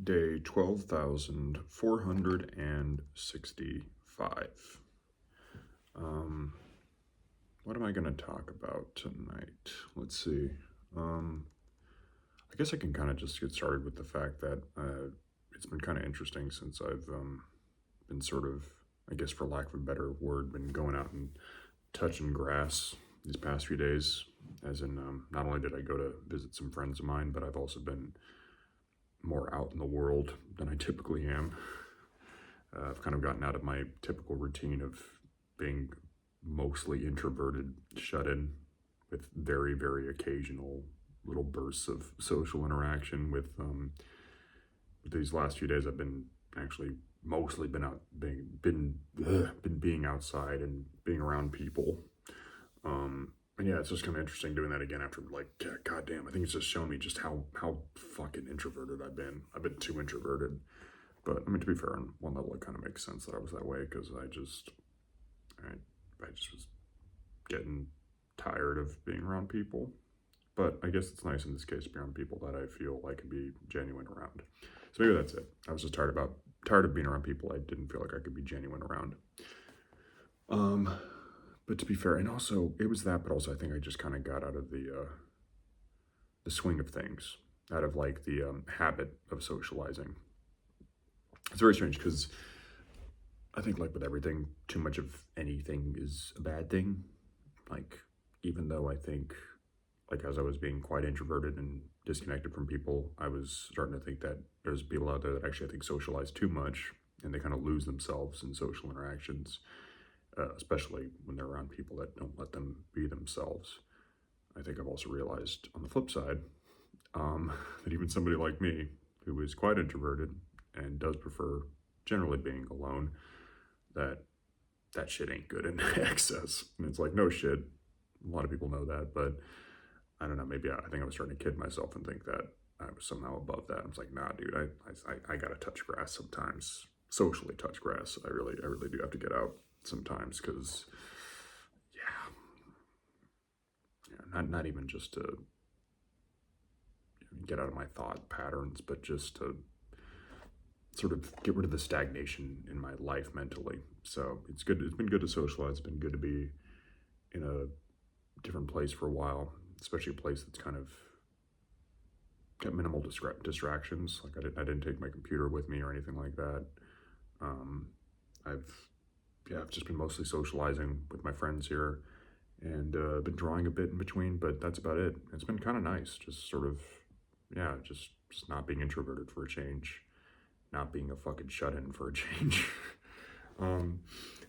Day 12,465. Um, what am I going to talk about tonight? Let's see. I guess I can kind of just get started with the fact that it's been kind of interesting since I've been sort of, I guess for lack of a better word, been going out and touching grass these past few days. As in, not only did I go to visit some friends of mine, but I've also been more out in the world than I typically am. I've kind of gotten out of my typical routine of being mostly introverted, shut in, with very, very occasional little bursts of social interaction. With these last few days, I've been actually mostly been out, been being outside and being around people. And yeah, it's just kind of interesting doing that again after like, goddamn, I think it's just shown me just how fucking introverted I've been. I've been too introverted. But I mean, to be fair, on one level, it kind of makes sense that I was that way because I just was getting tired of being around people. But I guess it's nice in this case to be around people that I feel I can be genuine around. So maybe that's it. I was just tired of being around people I didn't feel like I could be genuine around. But to be fair, and also it was that, but also I think I just kind of got out of the swing of things, out of like the habit of socializing. It's very strange because I think like with everything, too much of anything is a bad thing. Like even though I think like as I was being quite introverted and disconnected from people, I was starting to think that there's people out there that actually I think socialize too much and they kind of lose themselves in social interactions, especially when they're around people that don't let them be themselves. I think I've also realized on the flip side that even somebody like me, who is quite introverted and does prefer generally being alone, that that shit ain't good in excess. And it's like, no shit. A lot of people know that, but I don't know. Maybe I think I was starting to kid myself and think that I was somehow above that. I was like, nah, dude, I gotta touch grass sometimes. Socially touch grass. I really do have to get out sometimes because, yeah, not even just to get out of my thought patterns, but just to sort of get rid of the stagnation in my life mentally. So it's good. It's been good to socialize. It's been good to be in a different place for a while, especially a place that's kind of got minimal distractions. Like I didn't take my computer with me or anything like that. Um, I've I've just been mostly socializing with my friends here, and been drawing a bit in between, but that's about it. It's been kind of nice, just sort of, yeah, just not being introverted for a change, not being a fucking shut in for a change. um,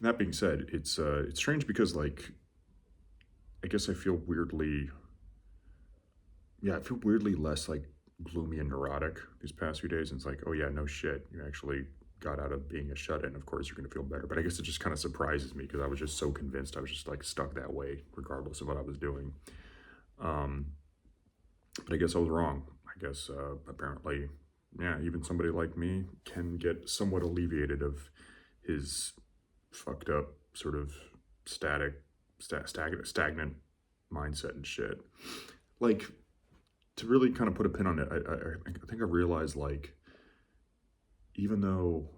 that being said, it's strange because like I guess I feel weirdly, yeah, I feel weirdly less like gloomy and neurotic these past few days. And it's like, oh yeah, no shit, you actually got out of being a shut in. Of course, you're gonna feel better. But I guess it just kind of surprises me because I was just so convinced I was just like stuck that way, regardless of what I was doing. Um, but I guess I was wrong. I guess apparently, yeah, even somebody like me can get somewhat alleviated of his fucked up sort of stagnant mindset and shit. Like to really kind of put a pin on it, I think I realized like even though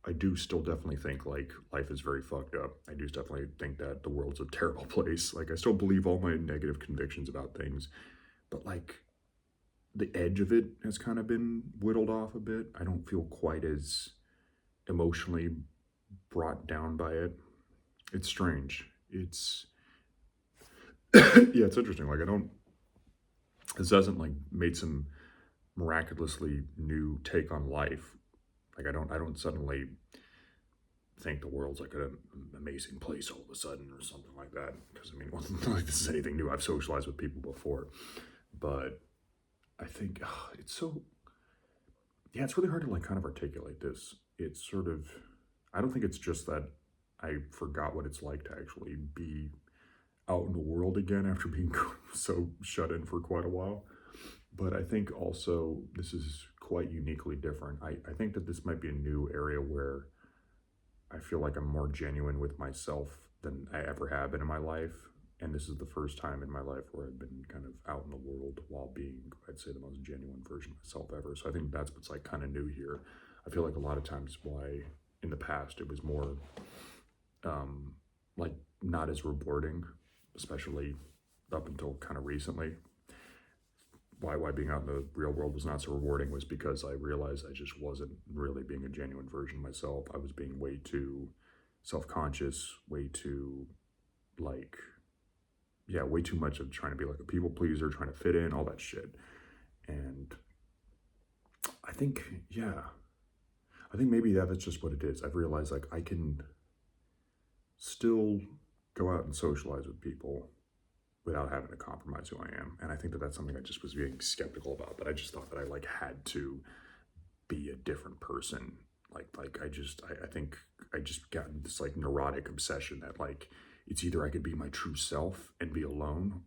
I do still definitely think like life is very fucked up. I do definitely think that the world's a terrible place. Like I still believe all my negative convictions about things, but like the edge of it has kind of been whittled off a bit. I don't feel quite as emotionally brought down by it. It's strange. It's yeah, it's interesting. Like I don't this hasn't like made some miraculously new take on life. Like I don't suddenly think the world's like an amazing place all of a sudden or something like that. Because I mean, well, not like this is anything new. I've socialized with people before, but I think it's so yeah, it's really hard to like kind of articulate this. It's sort of I don't think it's just that I forgot what it's like to actually be out in the world again after being so shut in for quite a while. But I think also this is quite uniquely different. I think that this might be a new area where I feel like I'm more genuine with myself than I ever have been in my life. And this is the first time in my life where I've been kind of out in the world while being, I'd say, the most genuine version of myself ever. So I think that's what's like kind of new here. I feel like a lot of times why in the past it was more like not as rewarding, especially up until kind of recently. Why being out in the real world was not so rewarding was because I realized I just wasn't really being a genuine version of myself. I was being way too self-conscious, way too like, yeah, way too much of trying to be like a people pleaser, trying to fit in, all that shit. And I think, yeah, I think maybe that's just what it is. I've realized like I can still go out and socialize with people without having to compromise who I am. And I think that that's something I just was being skeptical about, but I just thought that I like had to be a different person. I think I just got this like neurotic obsession that like, it's either I could be my true self and be alone,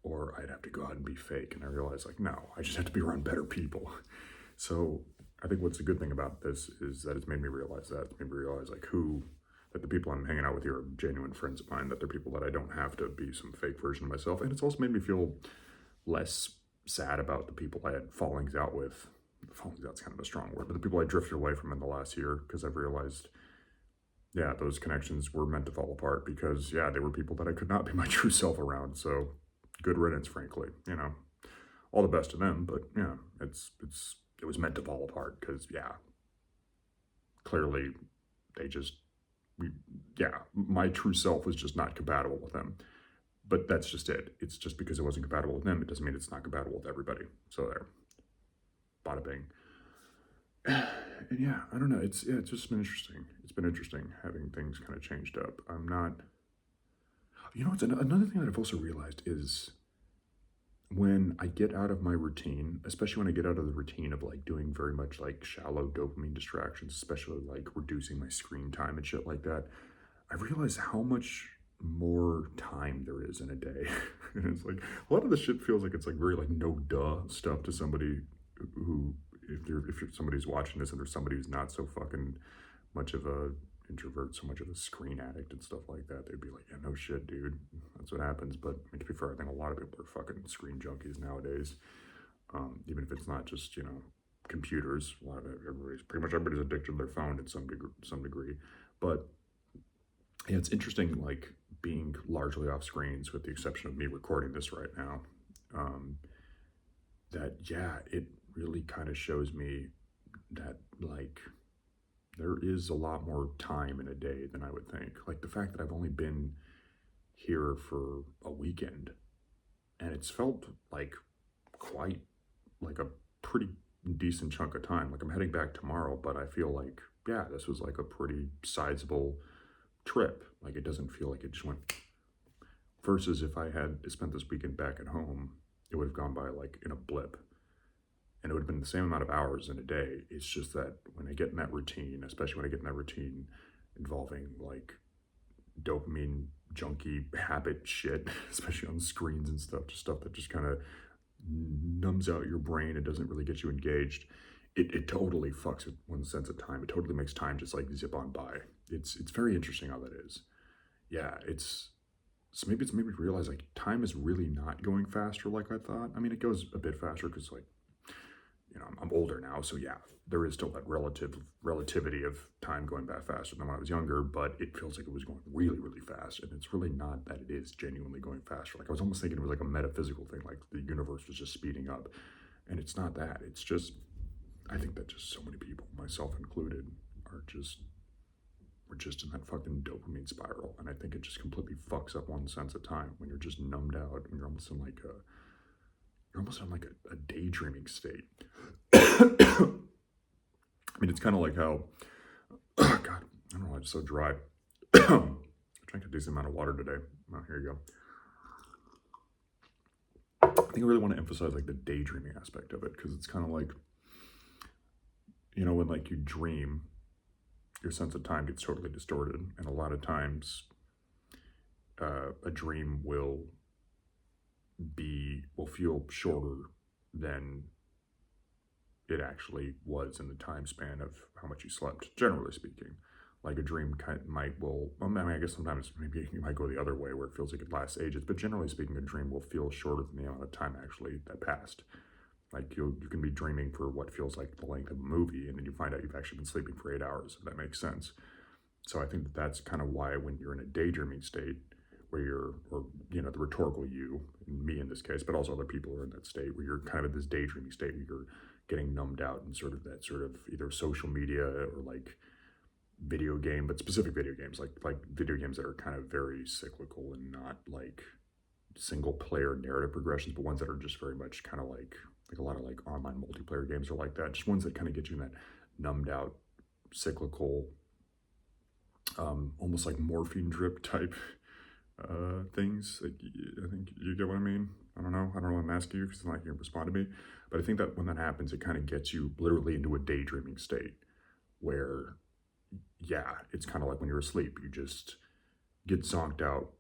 or I'd have to go out and be fake. And I realized like, no, I just have to be around better people. So I think what's a good thing about this is that it's made me realize that. It's made me realize like that the people I'm hanging out with here are genuine friends of mine, that they're people that I don't have to be some fake version of myself. And it's also made me feel less sad about the people I had fallings out with. Fallings out's kind of a strong word, but the people I drifted away from in the last year, because I've realized, yeah, those connections were meant to fall apart because, yeah, they were people that I could not be my true self around. So good riddance, frankly, all the best to them. But yeah, it was meant to fall apart because, yeah, clearly my true self was just not compatible with them. But that's just it. It's just because it wasn't compatible with them, it doesn't mean it's not compatible with everybody. So there, bada bing. And yeah, I don't know. It's just been interesting. It's been interesting having things kind of changed up. I'm not. It's another thing that I've also realized is when I get out of my routine, especially when I get out of the routine of like doing very much like shallow dopamine distractions, especially like reducing my screen time and shit like that, I realize how much more time there is in a day. And it's like a lot of the shit feels like it's like very like no duh stuff to somebody who, if somebody's watching this and there's somebody who's not so fucking much of a introvert, so much of a screen addict and stuff like that, they'd be like, yeah, no shit, dude, that's what happens. But I mean, to be fair, I think a lot of people are fucking screen junkies nowadays. Even if it's not just computers, pretty much everybody's addicted to their phone to some degree. But yeah, it's interesting, like being largely off screens, with the exception of me recording this right now. That yeah, it really kind of shows me that like there is a lot more time in a day than I would think. Like the fact that I've only been here for a weekend, and it's felt like quite like a pretty decent chunk of time. Like I'm heading back tomorrow, but I feel like, yeah, this was like a pretty sizable trip. Like it doesn't feel like it just went, versus if I had spent this weekend back at home, it would have gone by like in a blip. And it would have been the same amount of hours in a day. It's just that when I get in that routine, especially when I get in that routine involving like dopamine junkie habit shit, especially on screens and stuff, just stuff that just kind of numbs out your brain. It doesn't really get you engaged. It totally fucks with one's sense of time. It totally makes time just like zip on by. It's very interesting how that is. Yeah, it's made me realize like time is really not going faster like I thought. I mean, it goes a bit faster because like, I'm older now, so yeah, there is still that relativity of time going by faster than when I was younger, but it feels like it was going really, really fast, and it's really not that it is genuinely going faster. Like I was almost thinking it was like a metaphysical thing, like the universe was just speeding up, and it's not that. It's just, I think that just so many people, myself included, we're just in that fucking dopamine spiral, and I think it just completely fucks up one's sense of time when you're just numbed out, and you're almost in like a daydreaming state. I mean, it's kind of like how, oh God, I don't know, I'm just so dry. I drank a decent amount of water today. Oh, here you go. I think I really want to emphasize like the daydreaming aspect of it, because it's kind of like, when like you dream, your sense of time gets totally distorted, and a lot of times a dream will feel shorter than it actually was in the time span of how much you slept, generally speaking. Like a dream I mean, I guess sometimes maybe you might go the other way where it feels like it lasts ages, but generally speaking, a dream will feel shorter than the amount of time actually that passed. Like you can be dreaming for what feels like the length of a movie, and then you find out you've actually been sleeping for 8 hours, if that makes sense. So I think that's kind of why when you're in a daydreaming state, where or the rhetorical you, me in this case, but also other people are in that state where you're kind of in this daydreaming state where you're getting numbed out in sort of that sort of either social media or like video game, but specific video games, like video games that are kind of very cyclical and not like single player narrative progressions, but ones that are just very much kind of like a lot of like online multiplayer games are like that. Just ones that kind of get you in that numbed out, cyclical, almost like morphine drip type things. Like, I think you get what I mean. I don't know. I'm asking you because I'm not going to respond to me. But I think that when that happens, it kind of gets you literally into a daydreaming state where, yeah, it's kind of like when you're asleep. You just get zonked out.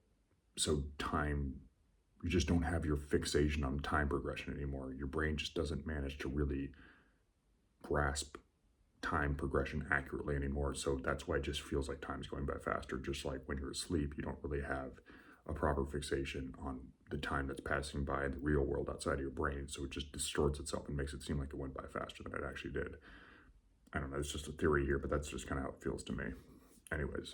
So you just don't have your fixation on time progression anymore. Your brain just doesn't manage to really grasp time progression accurately anymore. So that's why it just feels like time's going by faster. Just like when you're asleep, you don't really have a proper fixation on the time that's passing by in the real world outside of your brain. So it just distorts itself and makes it seem like it went by faster than it actually did. I don't know, it's just a theory here, but that's just kind of how it feels to me. Anyways,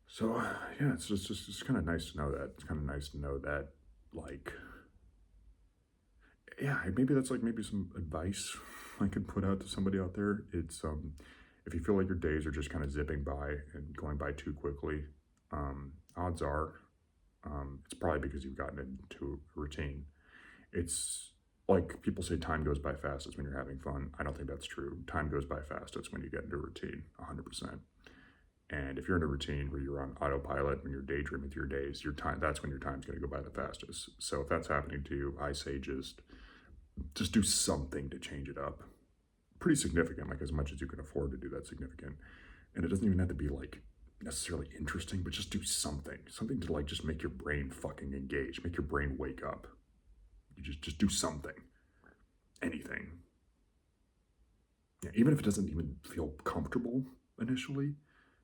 so yeah, it's kind of nice to know that. It's kind of nice to know that, like, yeah, maybe that's like maybe some advice I could put out to somebody out there. It's if you feel like your days are just kind of zipping by and going by too quickly, odds are it's probably because you've gotten into a routine. It's like people say time goes by fastest when you're having fun. I don't think that's true. Time goes by fastest when you get into a routine, 100%. And if you're in a routine where you're on autopilot, when you're daydreaming through your days, that's when your time's going to go by the fastest. So if that's happening to you, I say just do something to change it up. Pretty significant, like as much as you can afford to do that significant. And it doesn't even have to be like necessarily interesting, but just do something to like just make your brain fucking engage, make your brain wake up. You just do something, anything. Yeah, even if it doesn't even feel comfortable initially,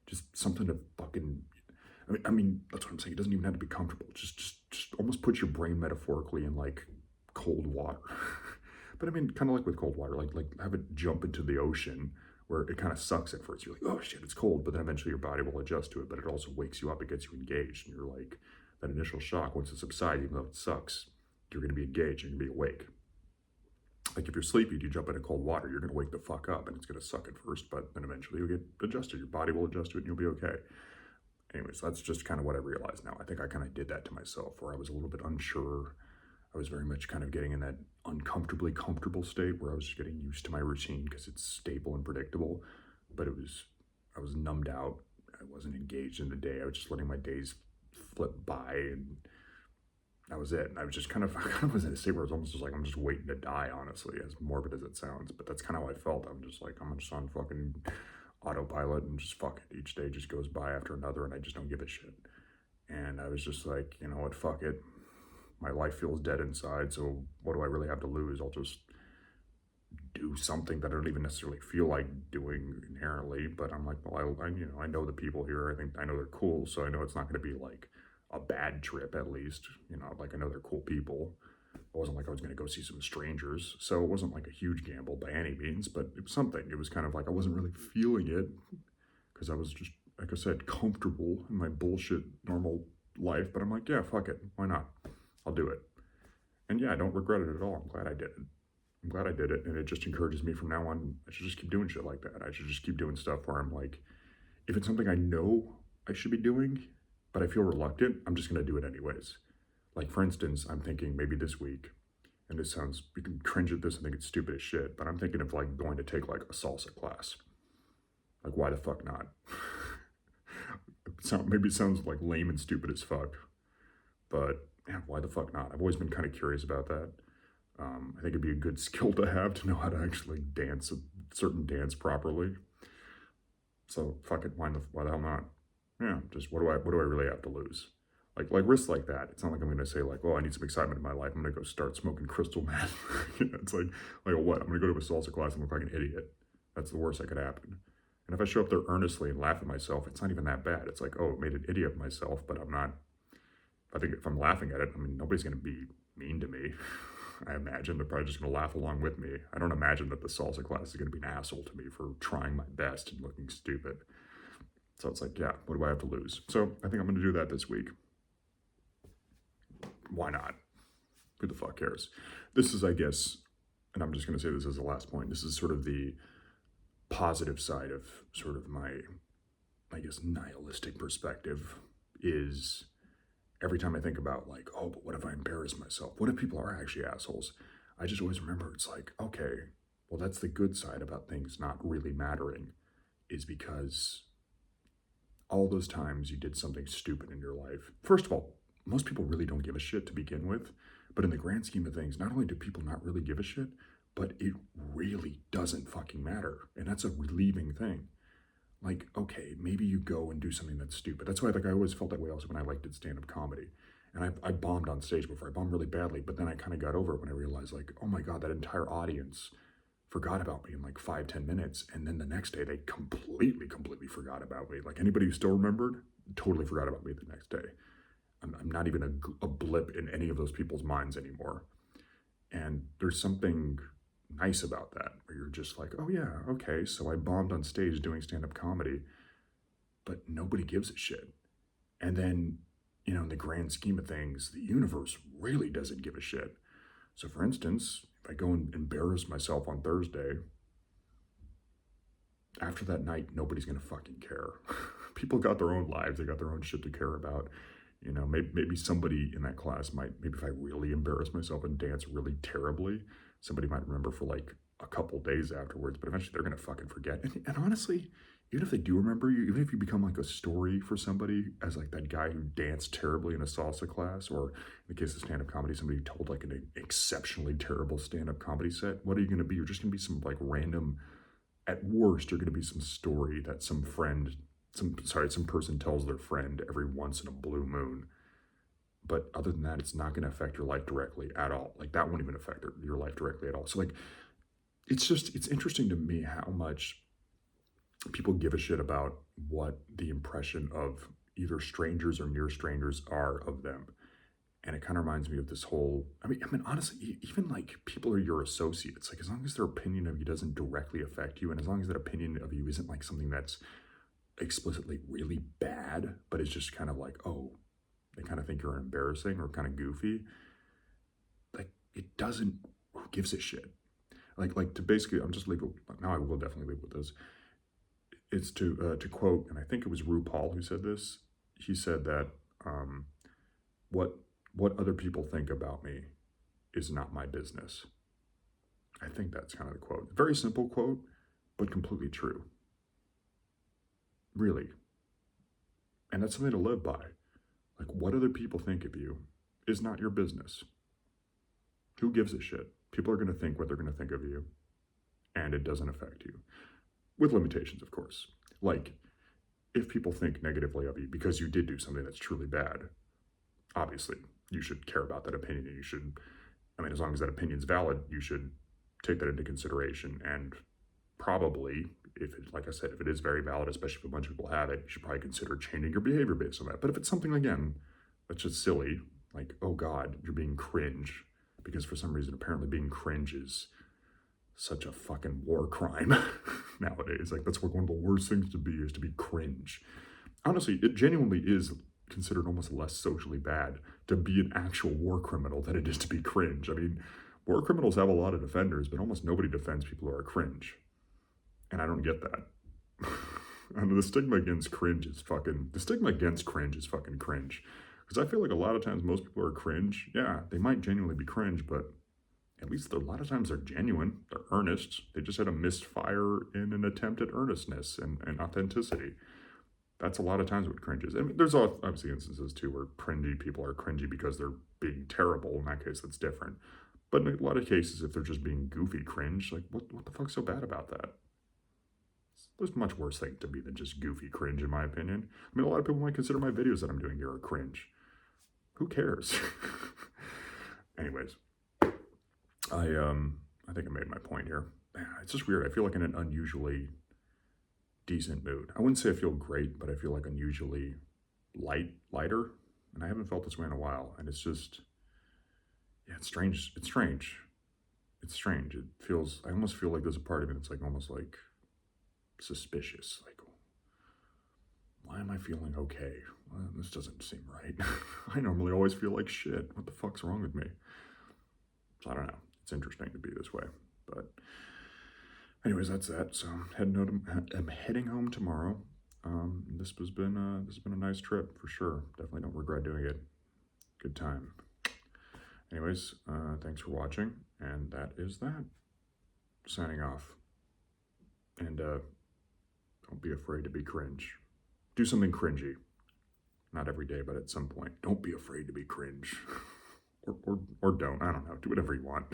just something to fucking. I mean, that's what I'm saying. It doesn't even have to be comfortable. Just almost put your brain metaphorically in like cold water. But I mean, kind of like with cold water, like have it jump into the ocean where it kind of sucks at first. You're like, oh shit, it's cold, but then eventually your body will adjust to it. But it also wakes you up, it gets you engaged, and you're like, that initial shock, once it subsides, even though it sucks, you're going to be engaged, you're going to be awake. Like if you're sleepy, you jump into cold water, you're going to wake the fuck up, and it's going to suck at first, but then eventually you'll get adjusted. Your body will adjust to it, and you'll be okay. Anyways, that's just kind of what I realize now. I think I kind of did that to myself, where I was a little bit unsure. I was very much kind of getting in that uncomfortably comfortable state where I was just getting used to my routine because it's stable and predictable. But I was numbed out. I wasn't engaged in the day. I was just letting my days flip by, and that was it. And I was just I kind of was in a state where I was almost just like, I'm just waiting to die, honestly, as morbid as it sounds. But that's kind of how I felt. I'm just on fucking autopilot, and just fuck it. Each day just goes by after another, and I just don't give a shit. And I was just like, you know what, fuck it. My life feels dead inside, so what do I really have to lose? I'll just do something that I don't even necessarily feel like doing inherently, but I'm like, well, I know the people here. I know they're cool, so I know it's not going to be like a bad trip, at least. Like I know they're cool people. It wasn't like I was going to go see some strangers, so it wasn't like a huge gamble by any means, but it was something. It was kind of like I wasn't really feeling it because I was just, like I said, comfortable in my bullshit normal life, but I'm like, yeah, fuck it. Why not? I'll do it. And yeah, I don't regret it at all. I'm glad I did it. And it just encourages me from now on. I should just keep doing shit like that. I should just keep doing stuff where I'm like, if it's something I know I should be doing, but I feel reluctant, I'm just going to do it anyways. Like, for instance, I'm thinking maybe this week, and you can cringe at this and think it's stupid as shit, but I'm thinking of like going to take like a salsa class. Like, why the fuck not? Maybe it sounds like lame and stupid as fuck, but yeah, why the fuck not? I've always been kind of curious about that. I think it'd be a good skill to have to know how to actually dance a certain dance properly. So fuck it, why the hell not? Yeah, just what do I really have to lose? Like risks like that. It's not like I'm gonna say like, oh, I need some excitement in my life. I'm gonna go start smoking crystal meth. It's like what? I'm gonna go to a salsa class and look like an idiot. That's the worst that could happen. And if I show up there earnestly and laugh at myself, it's not even that bad. It's like, oh, I made an idiot of myself, but I'm not, I think if I'm laughing at it, I mean, nobody's going to be mean to me. I imagine they're probably just going to laugh along with me. I don't imagine that the salsa class is going to be an asshole to me for trying my best and looking stupid. So it's like, yeah, what do I have to lose? So I think I'm going to do that this week. Why not? Who the fuck cares? This is, I guess, and I'm just going to say this as the last point. This is sort of the positive side of sort of my, I guess, nihilistic perspective is every time I think about like, oh, but what if I embarrass myself? What if people are actually assholes? I just always remember it's like, okay, well, that's the good side about things not really mattering, is because all those times you did something stupid in your life. First of all, most people really don't give a shit to begin with. But in the grand scheme of things, not only do people not really give a shit, but it really doesn't fucking matter. And that's a relieving thing. Like, okay, maybe you go and do something that's stupid. That's why like I always felt that way also when I did stand-up comedy. And I bombed on stage before. I bombed really badly, but then I kind of got over it when I realized like, oh my God, that entire audience forgot about me in like 5-10 minutes. And then the next day they completely forgot about me. Like anybody who still remembered, totally forgot about me the next day. I'm not even a blip in any of those people's minds anymore. And there's something nice about that, where you're just like, oh yeah, okay, so I bombed on stage doing stand-up comedy, but nobody gives a shit. And then, you know, in the grand scheme of things, the universe really doesn't give a shit. So for instance, if I go and embarrass myself on Thursday, after that night, nobody's gonna fucking care. People got their own lives, they got their own shit to care about. You know, maybe somebody in that class might, maybe if I really embarrass myself and dance really terribly, somebody might remember for like a couple days afterwards, but eventually they're going to fucking forget. And honestly, even if they do remember you, even if you become like a story for somebody as like that guy who danced terribly in a salsa class, or in the case of stand-up comedy, somebody who told like an exceptionally terrible stand-up comedy set, what are you going to be? You're just going to be some like random, at worst, you're going to be some story that some person tells their friend every once in a blue moon. But other than that, it's not going to affect your life directly at all. Like that won't even affect your life directly at all. So like, it's interesting to me how much people give a shit about what the impression of either strangers or near strangers are of them. And it kind of reminds me of this whole, I mean, honestly, even like people are your associates. Like as long as their opinion of you doesn't directly affect you, and as long as that opinion of you isn't like something that's explicitly really bad, but it's just kind of like, oh, they kind of think you're embarrassing or kind of goofy, like it doesn't, who gives a shit? Like to basically, I'm just leave it, now I will definitely leave with this. It's to quote, and I think it was RuPaul who said this. He said that what other people think about me is not my business. I think that's kind of the quote. Very simple quote, but completely true. Really. And that's something to live by. Like what other people think of you is not your business. Who gives a shit? People are going to think what they're going to think of you, and it doesn't affect you. With limitations, of course. Like, if people think negatively of you because you did do something that's truly bad, obviously, you should care about that opinion. You should, I mean, as long as that opinion's valid, you should take that into consideration. And probably, if it, like I said, if it is very valid, especially if a bunch of people have it, you should probably consider changing your behavior based on that. But if it's something, again, that's just silly, like, oh God, you're being cringe, because for some reason, apparently being cringe is such a fucking war crime nowadays. Like, that's what one of the worst things to be, is to be cringe. Honestly, it genuinely is considered almost less socially bad to be an actual war criminal than it is to be cringe. I mean, war criminals have a lot of defenders, but almost nobody defends people who are cringe. And I don't get that. And the stigma against cringe is fucking cringe. Because I feel like a lot of times most people are cringe. Yeah, they might genuinely be cringe, but at least a lot of times they're genuine, they're earnest. They just had a misfire in an attempt at earnestness and authenticity. That's a lot of times what cringe is. I mean, there's obviously instances too where cringy people are cringy because they're being terrible. In that case, that's different. But in a lot of cases, if they're just being goofy cringe, like what the fuck's so bad about that? There's much worse thing to be than just goofy cringe, in my opinion. I mean, a lot of people might consider my videos that I'm doing here are cringe. Who cares? Anyways, I think I made my point here. It's just weird. I feel like in an unusually decent mood. I wouldn't say I feel great, but I feel like unusually lighter. And I haven't felt this way in a while. And it's just, yeah, it's strange. It's strange. It's strange. It feels, I almost feel like there's a part of me that's like almost like suspicious. Like, why am I feeling okay? Well, this doesn't seem right. I normally always feel like shit. What the fuck's wrong with me? So I don't know. It's interesting to be this way. But anyways, that's that. So I'm heading home tomorrow. This has been a nice trip for sure. Definitely don't regret doing it. Good time. Anyways, thanks for watching, and that is that. Signing off. And don't be afraid to be cringe. Do something cringy. Not every day, but at some point. Don't be afraid to be cringe. or don't. I don't know. Do whatever you want.